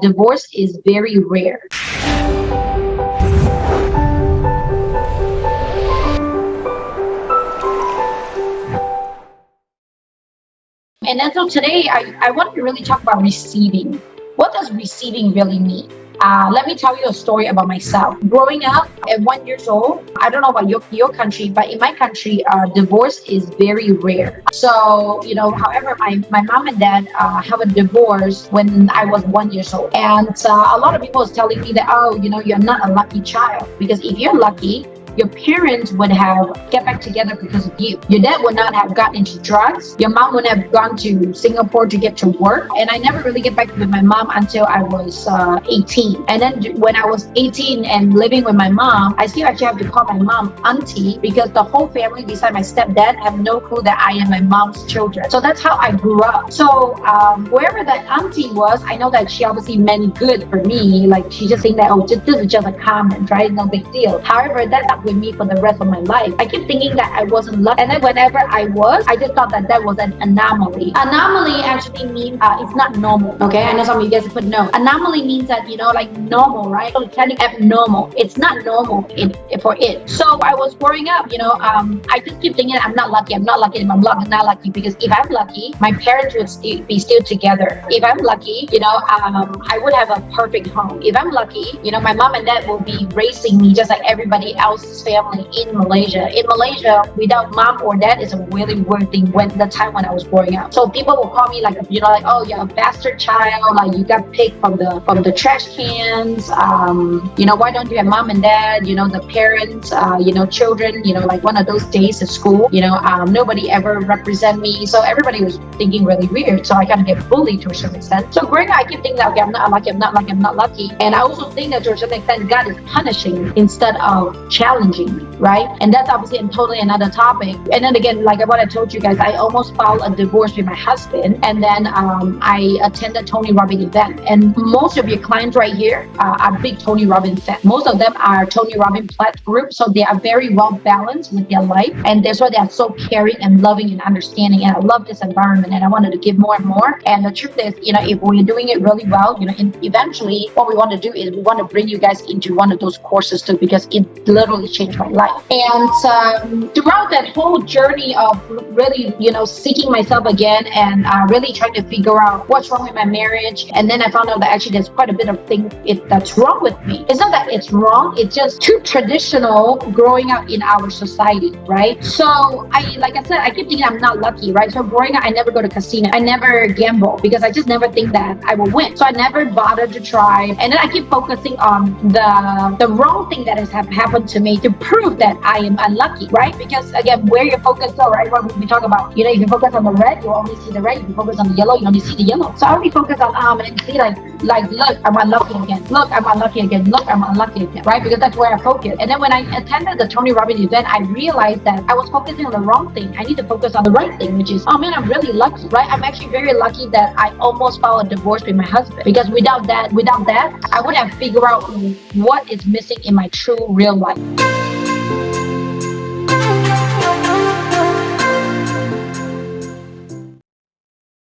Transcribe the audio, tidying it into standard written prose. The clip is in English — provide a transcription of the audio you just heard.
Divorce is very rare. And then so today, I wanted to really talk about receiving. What does receiving really mean? Let me tell you a story about myself. Growing up at 1 year old, I don't know about your country, but in my country, divorce is very rare. So, however, my mom and dad have a divorce when I was 1 year old. And a lot of people is telling me that, oh, you're not a lucky child. Because if you're lucky, your parents would have get back together because of you. Your dad would not have gotten into drugs. Your mom would have gone to Singapore to get to work. And I never really get back with my mom until I was 18. And then when I was 18 and living with my mom, I still actually have to call my mom auntie because the whole family beside my stepdad have no clue that I am my mom's children. So that's how I grew up. So wherever that auntie was, I know that she obviously meant good for me. Like she just saying that, oh, this is just a comment, right? No big deal. However, that with me for the rest of my life. I keep thinking that I wasn't lucky, and then whenever I was, I just thought that was an anomaly. Anomaly actually means it's not normal. Okay, I know some of you guys put no. Anomaly means that like normal, right? So it's kind of abnormal. It's not normal for it. So I was growing up, I just keep thinking I'm not lucky. I'm not lucky. I'm not lucky because if I'm lucky, my parents would be still together. If I'm lucky, I would have a perfect home. If I'm lucky, my mom and dad will be raising me just like everybody else's family in Malaysia. In Malaysia, without mom or dad is a really weird thing when the time when I was growing up. So people will call me like oh, you're a bastard child, like you got picked from the trash cans. Why don't you have mom and dad? The parents, children. Like one of those days at school. Nobody ever represent me, so everybody was thinking really weird. So I kind of get bullied to a certain extent. So growing up, I keep thinking that okay, I'm not lucky, and I also think that to a certain extent, God is punishing instead of challenging me, right? And that's obviously totally another topic. And then again, like what I told you guys, I almost filed a divorce with my husband, and then I attended Tony Robbins event. And most of your clients right here are big Tony Robbins fans. Most of them are Tony Robbins pledge group, so they are very well balanced with their life, and that's why they are so caring and loving and understanding. And I love this environment, and I wanted to give more and more. And the truth is, if we're doing it really well, eventually what we want to do is we want to bring you guys into one of those courses too, because it literally changed my life. And throughout that whole journey of really, seeking myself again and really trying to figure out what's wrong with my marriage, and then I found out that actually there's quite a bit of things that's wrong with me. It's not that it's wrong, it's just too traditional growing up in our society, right? So like I said, I keep thinking I'm not lucky, right? So growing up, I never go to casino, I never gamble because I just never think that I will win. So I never bothered to try, and then I keep focusing on the wrong thing that has happened to me to prove that I am unlucky, right? Because again, where your focus go, right? What we talk about, if you focus on the red, you only see the red. If you focus on the yellow, you only see the yellow. So I only focus on and see like look, I'm unlucky again. Look, I'm unlucky again. Look, I'm unlucky again, right? Because that's where I focus. And then when I attended the Tony Robbins event, I realized that I was focusing on the wrong thing. I need to focus on the right thing, which is, oh man, I'm really lucky, right? I'm actually very lucky that I almost filed a divorce with my husband, because without that, I would have figured out what is missing in my true real life.